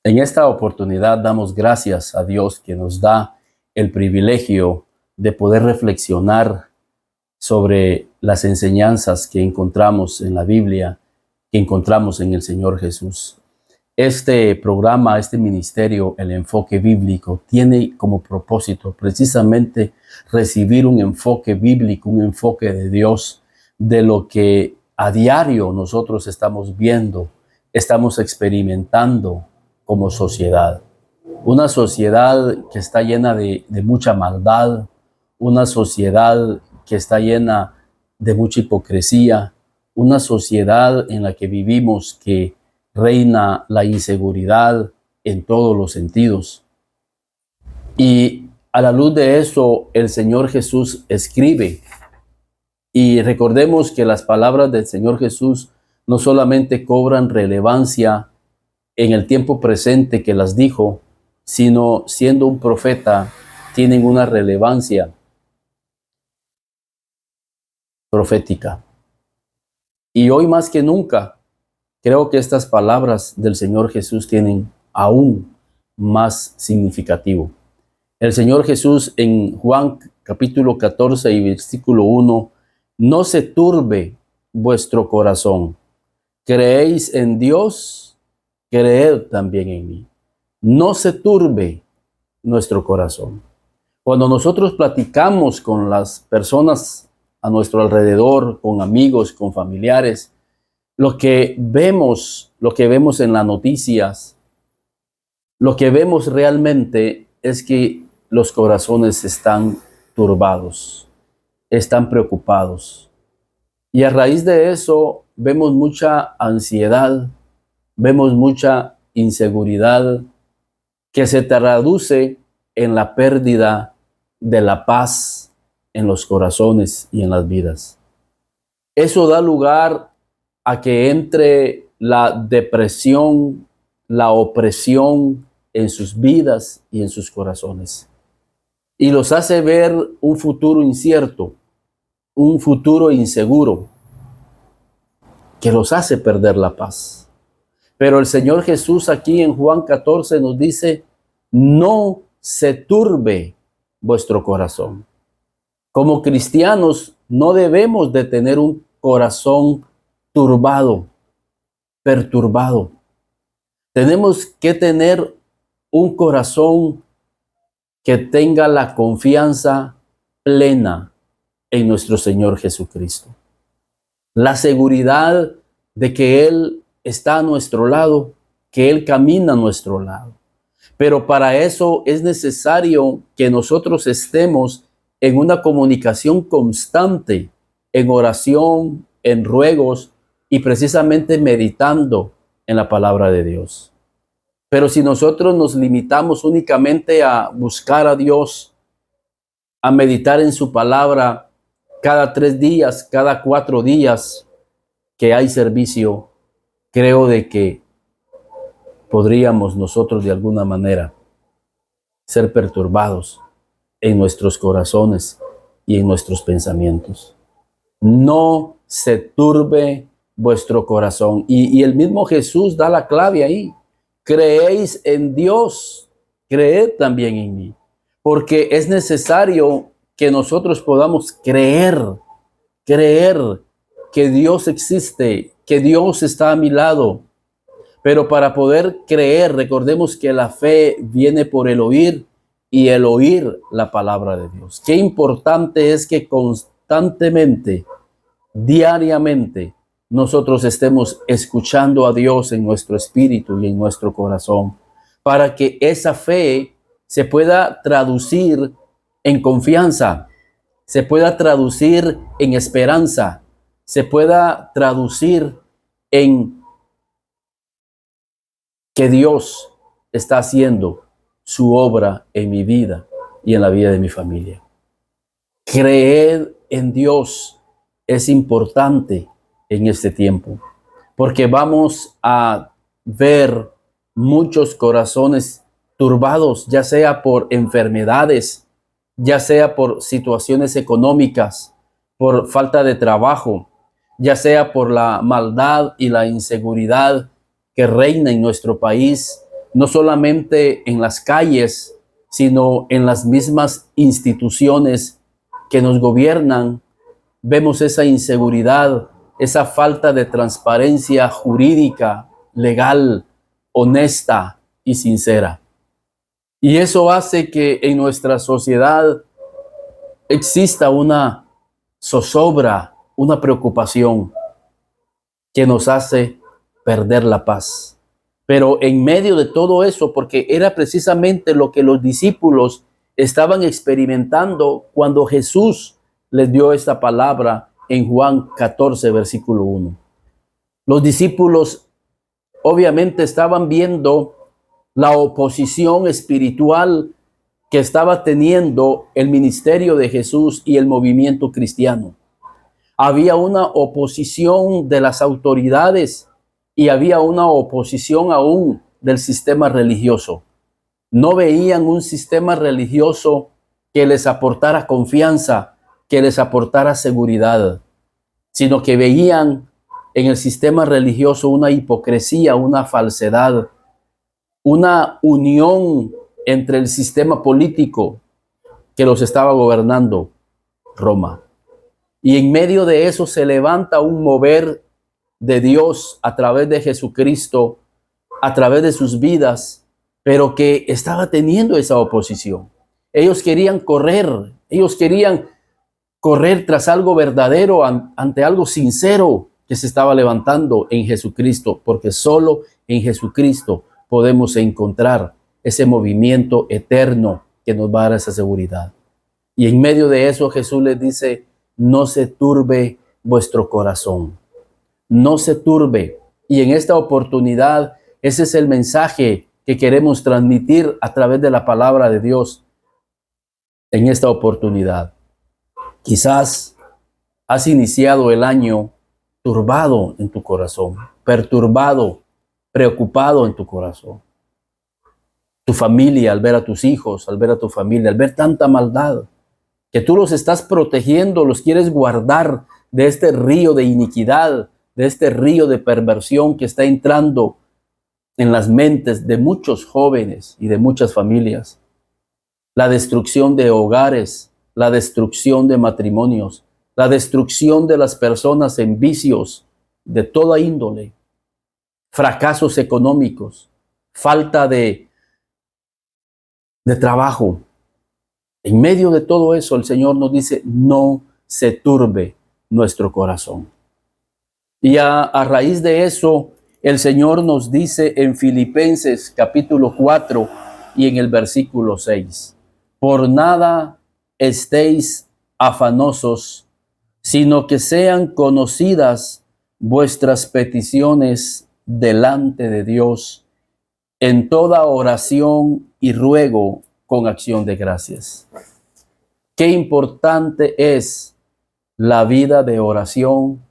En esta oportunidad damos gracias a Dios que nos da el privilegio de poder reflexionar sobre las enseñanzas que encontramos en la Biblia, que encontramos en el Señor Jesús. Este programa, este ministerio, el enfoque bíblico, tiene como propósito precisamente recibir un enfoque bíblico, un enfoque de Dios, de lo que a diario nosotros estamos viendo, estamos experimentando como sociedad. Una sociedad que está llena de mucha maldad, una sociedad que está llena de mucha hipocresía, una sociedad en la que vivimos que reina la inseguridad en todos los sentidos. Y a la luz de eso, el Señor Jesús escribe. Y recordemos que las palabras del Señor Jesús no solamente cobran relevancia en el tiempo presente que las dijo, sino siendo un profeta, tienen una relevancia profética. Y hoy más que nunca, creo que estas palabras del Señor Jesús tienen aún más significativo. El Señor Jesús en Juan capítulo 14 y versículo 1, no se turbe vuestro corazón. Creéis en Dios, creed también en mí. No se turbe nuestro corazón. Cuando nosotros platicamos con las personas a nuestro alrededor, con amigos, con familiares, lo que vemos en las noticias, lo que vemos realmente es que los corazones están turbados, están preocupados. Y a raíz de eso vemos mucha ansiedad, vemos mucha inseguridad que se traduce en la pérdida de la paz en los corazones y en las vidas. Eso da lugar a que entre la depresión, la opresión en sus vidas y en sus corazones. Y los hace ver un futuro incierto, un futuro inseguro, que los hace perder la paz. Pero el Señor Jesús aquí en Juan 14 nos dice, no se turbe vuestro corazón. Como cristianos no debemos de tener un corazón turbado, perturbado. Tenemos que tener un corazón que tenga la confianza plena en nuestro Señor Jesucristo. La seguridad de que Él está a nuestro lado, que Él camina a nuestro lado. Pero para eso es necesario que nosotros estemos en una comunicación constante, en oración, en ruegos y precisamente meditando en la palabra de Dios. Pero si nosotros nos limitamos únicamente a buscar a Dios, a meditar en su palabra cada 3 días, cada 4 días que hay servicio, creo de que podríamos nosotros de alguna manera ser perturbados en nuestros corazones y en nuestros pensamientos. No se turbe vuestro corazón. Y el mismo Jesús da la clave ahí. Creéis en Dios, creed también en mí. Porque es necesario que nosotros podamos creer que Dios existe, que Dios está a mi lado. Pero para poder creer, recordemos que la fe viene por el oír y el oír la palabra de Dios. Qué importante es que constantemente, diariamente, nosotros estemos escuchando a Dios en nuestro espíritu y en nuestro corazón, para que esa fe se pueda traducir en confianza, se pueda traducir en esperanza, se pueda traducir en que Dios está haciendo su obra en mi vida y en la vida de mi familia. Creer en Dios es importante en este tiempo, porque vamos a ver muchos corazones turbados, ya sea por enfermedades, ya sea por situaciones económicas, por falta de trabajo, ya sea por la maldad y la inseguridad que reina en nuestro país. no solamente en las calles, sino en las mismas instituciones que nos gobiernan. Vemos esa inseguridad, esa falta de transparencia jurídica, legal, honesta y sincera. Y eso hace que en nuestra sociedad exista una zozobra, una preocupación que nos hace perder la paz. Pero en medio de todo eso, porque era precisamente lo que los discípulos estaban experimentando cuando Jesús les dio esta palabra en Juan 14, versículo 1. Los discípulos obviamente estaban viendo la oposición espiritual que estaba teniendo el ministerio de Jesús y el movimiento cristiano. Había una oposición de las autoridades y había una oposición aún del sistema religioso. No veían un sistema religioso que les aportara confianza, que les aportara seguridad, sino que veían en el sistema religioso una hipocresía, una falsedad, una unión entre el sistema político que los estaba gobernando, Roma. Y en medio de eso se levanta un mover de Dios a través de Jesucristo, a través de sus vidas, pero que estaba teniendo esa oposición. Ellos querían correr tras algo verdadero, ante algo sincero que se estaba levantando en Jesucristo, porque solo en Jesucristo podemos encontrar ese movimiento eterno que nos va a dar esa seguridad. Y en medio de eso Jesús les dice: no se turbe vuestro corazón, no se turbe. Y en esta oportunidad, ese es el mensaje que queremos transmitir a través de la palabra de Dios en esta oportunidad. Quizás has iniciado el año turbado en tu corazón, perturbado, preocupado en tu corazón. Tu familia, al ver a tus hijos, al ver a tu familia, al ver tanta maldad, que tú los estás protegiendo, los quieres guardar de este río de iniquidad, de este río de perversión que está entrando en las mentes de muchos jóvenes y de muchas familias. La destrucción de hogares, la destrucción de matrimonios, la destrucción de las personas en vicios de toda índole, fracasos económicos, falta de trabajo. En medio de todo eso, el Señor nos dice: no se turbe nuestro corazón. Y a raíz de eso, el Señor nos dice en Filipenses capítulo 4 y en el versículo 6, por nada estéis afanosos, sino que sean conocidas vuestras peticiones delante de Dios en toda oración y ruego con acción de gracias. Qué importante es la vida de oración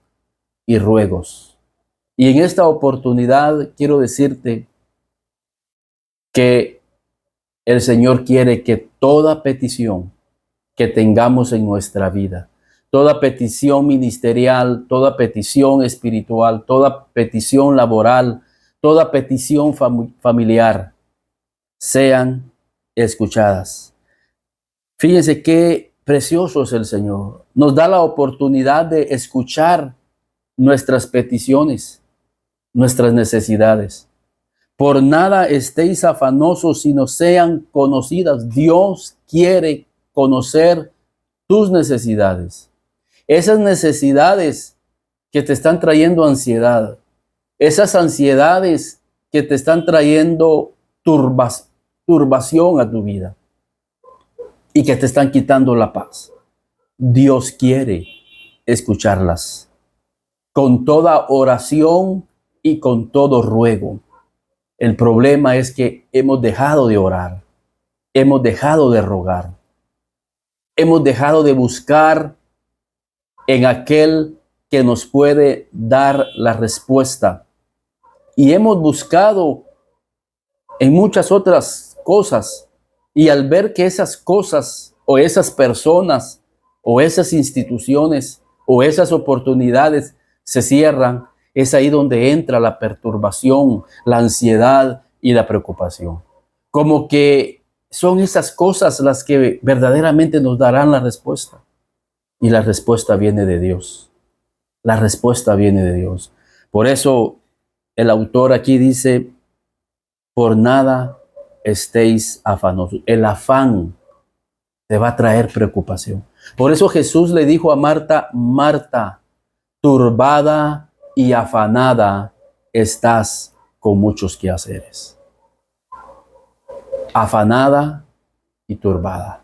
y ruegos. Y en esta oportunidad quiero decirte que el Señor quiere que toda petición que tengamos en nuestra vida, toda petición ministerial, toda petición espiritual, toda petición laboral, toda petición familiar, sean escuchadas. Fíjense qué precioso es el Señor. Nos da la oportunidad de escuchar nuestras peticiones, nuestras necesidades. Por nada estéis afanosos, sino sean conocidas. Dios quiere conocer tus necesidades. Esas necesidades que te están trayendo ansiedad, esas ansiedades que te están trayendo turbación a tu vida y que te están quitando la paz. Dios quiere escucharlas con toda oración y con todo ruego. El problema es que hemos dejado de orar, hemos dejado de rogar, hemos dejado de buscar en aquel que nos puede dar la respuesta. Y hemos buscado en muchas otras cosas. Y al ver que esas cosas o esas personas o esas instituciones o esas oportunidades se cierran, es ahí donde entra la perturbación, la ansiedad y la preocupación. Como que son esas cosas las que verdaderamente nos darán la respuesta. Y la respuesta viene de Dios. La respuesta viene de Dios. Por eso el autor aquí dice, por nada estéis afanosos. El afán te va a traer preocupación. Por eso Jesús le dijo a Marta, Marta, turbada y afanada estás con muchos quehaceres. Afanada y turbada.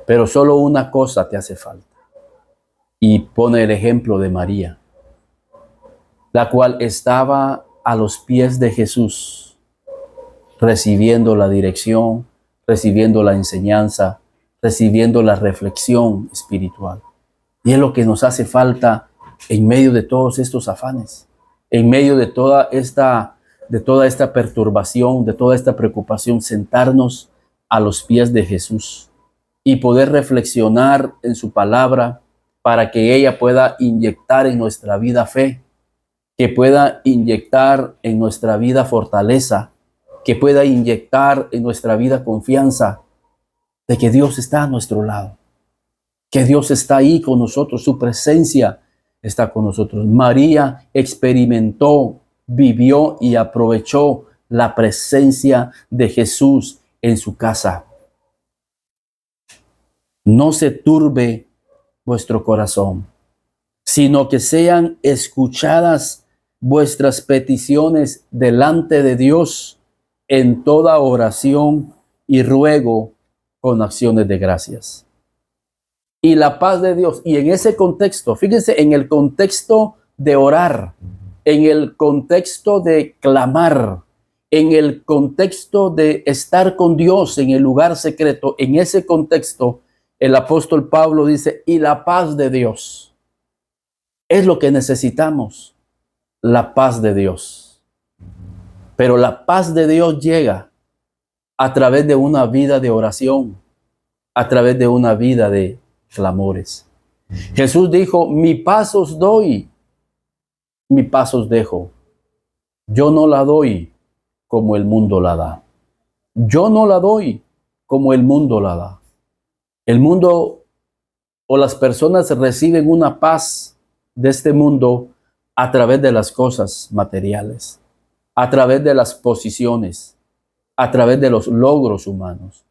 Pero solo una cosa te hace falta. Y pone el ejemplo de María, la cual estaba a los pies de Jesús, recibiendo la dirección, recibiendo la enseñanza, recibiendo la reflexión espiritual. Y es lo que nos hace falta en medio de todos estos afanes, en medio de toda esta perturbación, de toda esta preocupación, sentarnos a los pies de Jesús y poder reflexionar en su palabra para que ella pueda inyectar en nuestra vida fe, que pueda inyectar en nuestra vida fortaleza, que pueda inyectar en nuestra vida confianza de que Dios está a nuestro lado, que Dios está ahí con nosotros, su presencia está con nosotros. María experimentó, vivió y aprovechó la presencia de Jesús en su casa. No se turbe vuestro corazón, sino que sean escuchadas vuestras peticiones delante de Dios en toda oración y ruego con acciones de gracias. Y la paz de Dios, y en ese contexto, fíjense, en el contexto de orar, en el contexto de clamar, en el contexto de estar con Dios en el lugar secreto, en ese contexto, el apóstol Pablo dice, y la paz de Dios. Es lo que necesitamos, la paz de Dios. Pero la paz de Dios llega a través de una vida de oración, a través de una vida de clamores. Jesús dijo, mi paz os doy, mi paz os dejo. Yo no la doy como el mundo la da. Yo no la doy como el mundo la da. El mundo o las personas reciben una paz de este mundo a través de las cosas materiales, a través de las posiciones, a través de los logros humanos.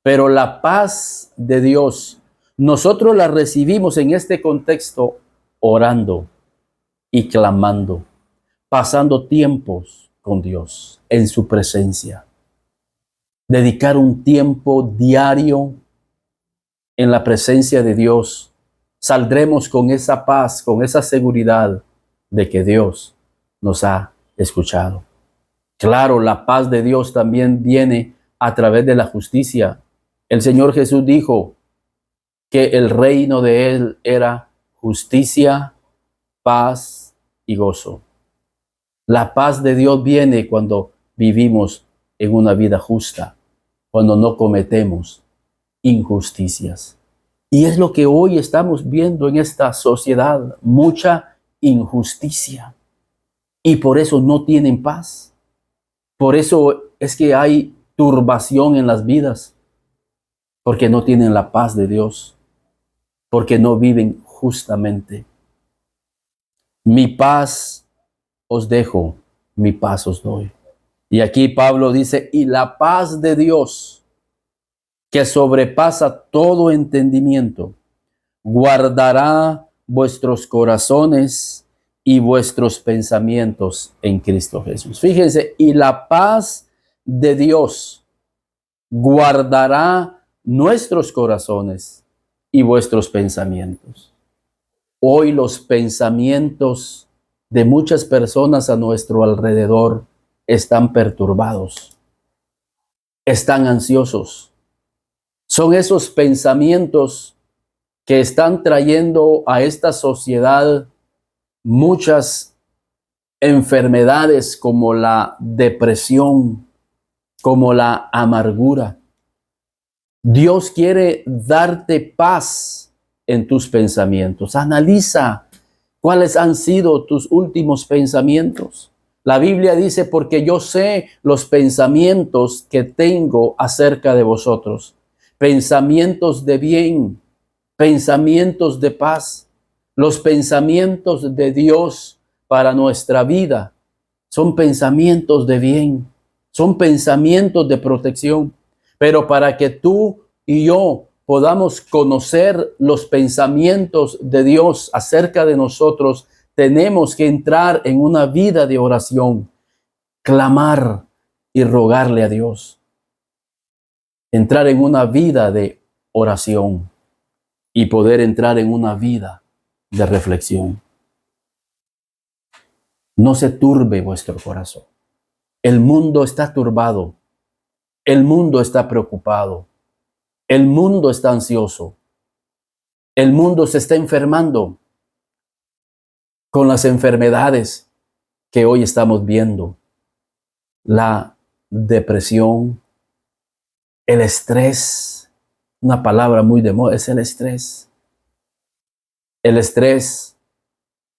Pero la paz de Dios, nosotros la recibimos en este contexto orando y clamando, pasando tiempos con Dios en su presencia. Dedicar un tiempo diario en la presencia de Dios, saldremos con esa paz, con esa seguridad de que Dios nos ha escuchado. Claro, la paz de Dios también viene a través de la justicia. El Señor Jesús dijo que el reino de Él era justicia, paz y gozo. La paz de Dios viene cuando vivimos en una vida justa, cuando no cometemos injusticias. Y es lo que hoy estamos viendo en esta sociedad, mucha injusticia. Y por eso no tienen paz. Por eso es que hay turbación en las vidas, porque no tienen la paz de Dios, porque no viven justamente. Mi paz os dejo, mi paz os doy. Y aquí Pablo dice, y la paz de Dios, que sobrepasa todo entendimiento, guardará vuestros corazones y vuestros pensamientos en Cristo Jesús. Fíjense, y la paz de Dios guardará nuestros corazones y vuestros pensamientos. Hoy los pensamientos de muchas personas a nuestro alrededor están perturbados, están ansiosos. Son esos pensamientos que están trayendo a esta sociedad muchas enfermedades como la depresión, como la amargura. Dios quiere darte paz en tus pensamientos. Analiza cuáles han sido tus últimos pensamientos. La Biblia dice, porque yo sé los pensamientos que tengo acerca de vosotros, pensamientos de bien, pensamientos de paz. Los pensamientos de Dios para nuestra vida son pensamientos de bien, son pensamientos de protección. Pero para que tú y yo podamos conocer los pensamientos de Dios acerca de nosotros, tenemos que entrar en una vida de oración, clamar y rogarle a Dios. Entrar en una vida de oración y poder entrar en una vida de reflexión. No se turbe vuestro corazón. El mundo está turbado. El mundo está preocupado. El mundo está ansioso. El mundo se está enfermando con las enfermedades que hoy estamos viendo. La depresión, el estrés, una palabra muy de moda, es el estrés. El estrés,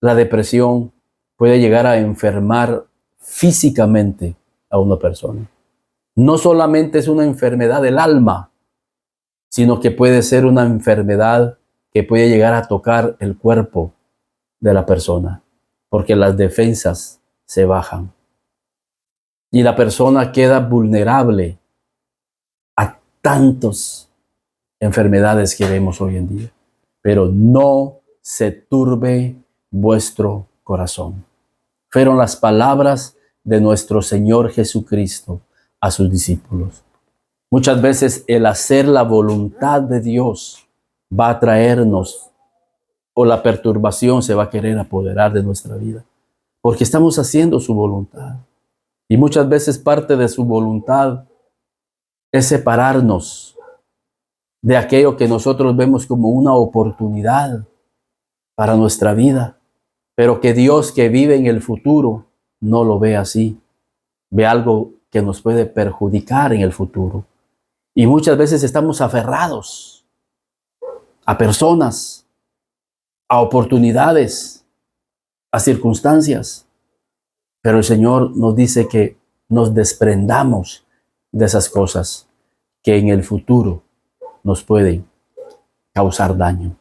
la depresión puede llegar a enfermar físicamente a una persona. No solamente es una enfermedad del alma, sino que puede ser una enfermedad que puede llegar a tocar el cuerpo de la persona, porque las defensas se bajan. Y la persona queda vulnerable a tantas enfermedades que vemos hoy en día. Pero no se turbe vuestro corazón. Fueron las palabras de nuestro Señor Jesucristo a sus discípulos. Muchas veces el hacer la voluntad de Dios va a traernos, o la perturbación se va a querer apoderar de nuestra vida, porque estamos haciendo su voluntad. Y muchas veces parte de su voluntad es separarnos de aquello que nosotros vemos como una oportunidad para nuestra vida, pero que Dios, que vive en el futuro, no lo ve así. Ve algo que nos puede perjudicar en el futuro. Y muchas veces estamos aferrados a personas, a oportunidades, a circunstancias. Pero el Señor nos dice que nos desprendamos de esas cosas que en el futuro nos pueden causar daño.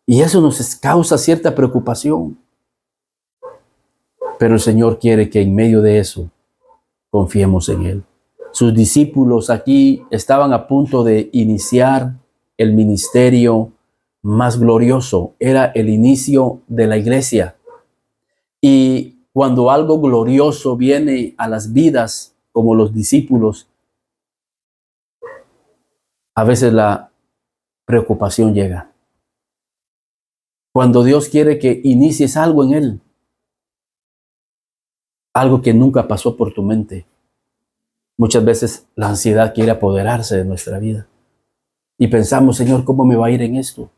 Y eso nos causa cierta preocupación. Pero el Señor quiere que en medio de eso confiemos en Él. Sus discípulos aquí estaban a punto de iniciar el ministerio más glorioso. Era el inicio de la iglesia. Y cuando algo glorioso viene a las vidas, como los discípulos, a veces la preocupación llega. Cuando Dios quiere que inicies algo en Él, algo que nunca pasó por tu mente, muchas veces la ansiedad quiere apoderarse de nuestra vida. Y pensamos, Señor, ¿cómo me va a ir en esto?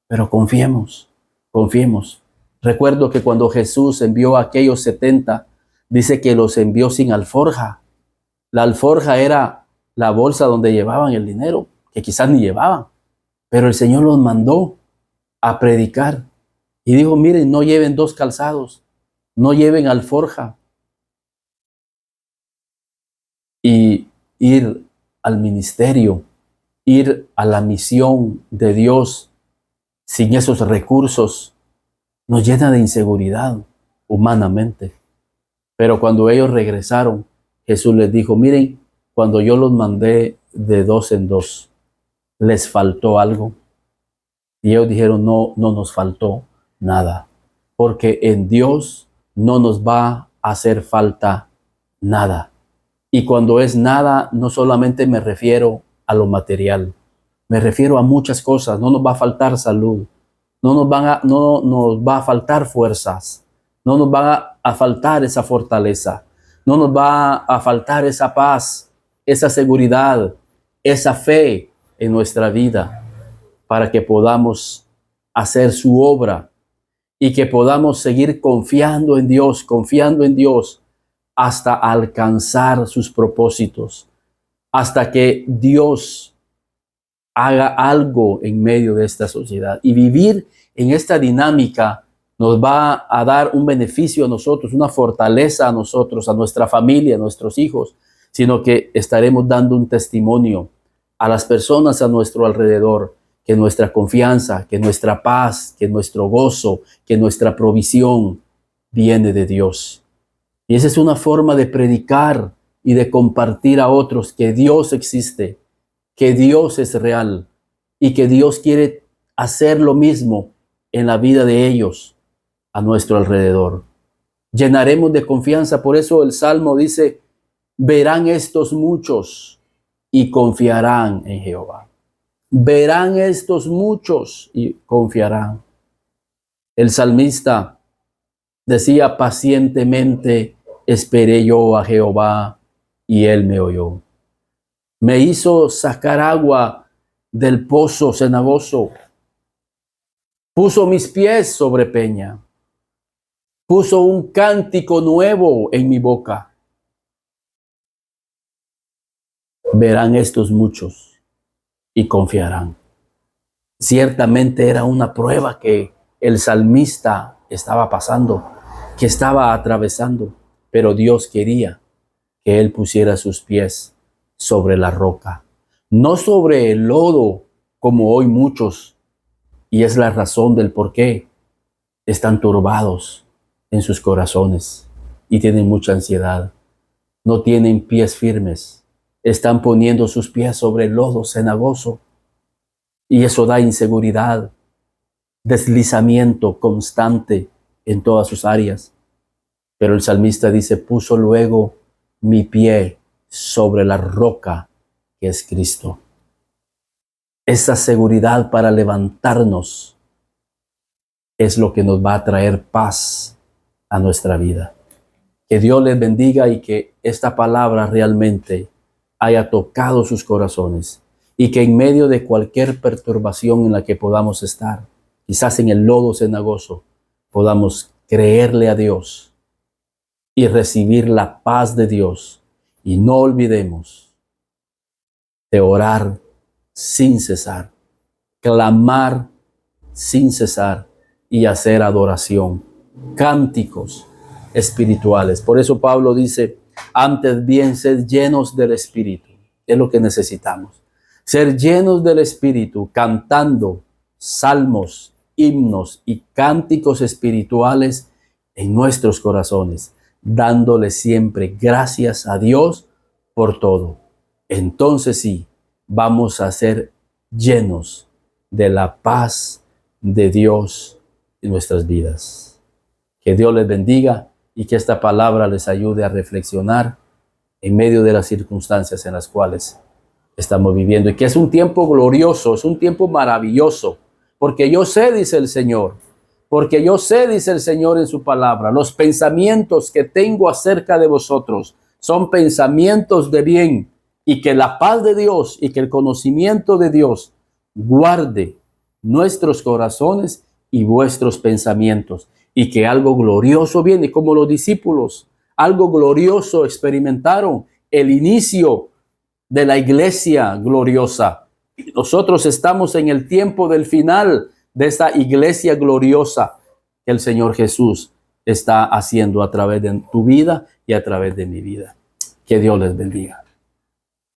Pero confiemos, confiemos. Recuerdo que cuando Jesús envió a aquellos 70, dice que los envió sin alforja. La alforja era la bolsa donde llevaban el dinero, que quizás ni llevaban. Pero el Señor los mandó a predicar. Y dijo, miren, no lleven 2 calzados, no lleven alforja. Y ir al ministerio, ir a la misión de Dios sin esos recursos nos llena de inseguridad humanamente. Pero cuando ellos regresaron, Jesús les dijo, miren, cuando yo los mandé de 2 en 2, ¿les faltó algo? Y ellos dijeron, no, no nos faltó nada, porque en Dios no nos va a hacer falta nada. Y cuando es nada, no solamente me refiero a lo material, me refiero a muchas cosas. No nos va a faltar salud, no nos va a faltar fuerzas, no nos va a faltar esa fortaleza, no nos va a faltar esa paz, esa seguridad, esa fe en nuestra vida, para que podamos hacer su obra y que podamos seguir confiando en Dios hasta alcanzar sus propósitos, hasta que Dios haga algo en medio de esta sociedad. Y vivir en esta dinámica nos va a dar un beneficio a nosotros, una fortaleza a nosotros, a nuestra familia, a nuestros hijos, sino que estaremos dando un testimonio a las personas a nuestro alrededor, que nuestra confianza, que nuestra paz, que nuestro gozo, que nuestra provisión viene de Dios. Y esa es una forma de predicar y de compartir a otros que Dios existe, que Dios es real y que Dios quiere hacer lo mismo en la vida de ellos a nuestro alrededor. Llenaremos de confianza. Por eso el Salmo dice, verán estos muchos y confiarán en Jehová. Verán estos muchos y confiarán. El salmista decía, pacientemente esperé yo a Jehová y él me oyó. Me hizo sacar agua del pozo cenagoso. Puso mis pies sobre peña. Puso un cántico nuevo en mi boca. Verán estos muchos y confiarán. Ciertamente era una prueba que el salmista estaba pasando, que estaba atravesando, pero Dios quería que él pusiera sus pies sobre la roca, no sobre el lodo como hoy muchos, y es la razón del por qué están turbados en sus corazones y tienen mucha ansiedad. No tienen pies firmes, están poniendo sus pies sobre el lodo cenagoso y eso da inseguridad, deslizamiento constante en todas sus áreas. Pero el salmista dice, puso luego mi pie sobre la roca que es Cristo. Esa seguridad para levantarnos es lo que nos va a traer paz a nuestra vida. Que Dios les bendiga y que esta palabra realmente haya tocado sus corazones y que en medio de cualquier perturbación en la que podamos estar, quizás en el lodo cenagoso, podamos creerle a Dios y recibir la paz de Dios. Y no olvidemos de orar sin cesar, clamar sin cesar y hacer adoración, cánticos espirituales. Por eso Pablo dice, antes bien sed llenos del Espíritu. Es lo que necesitamos. Ser llenos del Espíritu, cantando salmos, himnos y cánticos espirituales en nuestros corazones, dándole siempre gracias a Dios por todo. Entonces sí, vamos a ser llenos de la paz de Dios en nuestras vidas. Que Dios les bendiga y que esta palabra les ayude a reflexionar en medio de las circunstancias en las cuales estamos viviendo. Y que es un tiempo glorioso, es un tiempo maravilloso. Porque yo sé, dice el Señor, porque yo sé, dice el Señor en su palabra, los pensamientos que tengo acerca de vosotros son pensamientos de bien, y que la paz de Dios y que el conocimiento de Dios guarde nuestros corazones y vuestros pensamientos, y que algo glorioso viene, como los discípulos, algo glorioso experimentaron, el inicio de la iglesia gloriosa. Nosotros estamos en el tiempo del final de esta iglesia gloriosa que el Señor Jesús está haciendo a través de tu vida y a través de mi vida. Que Dios les bendiga.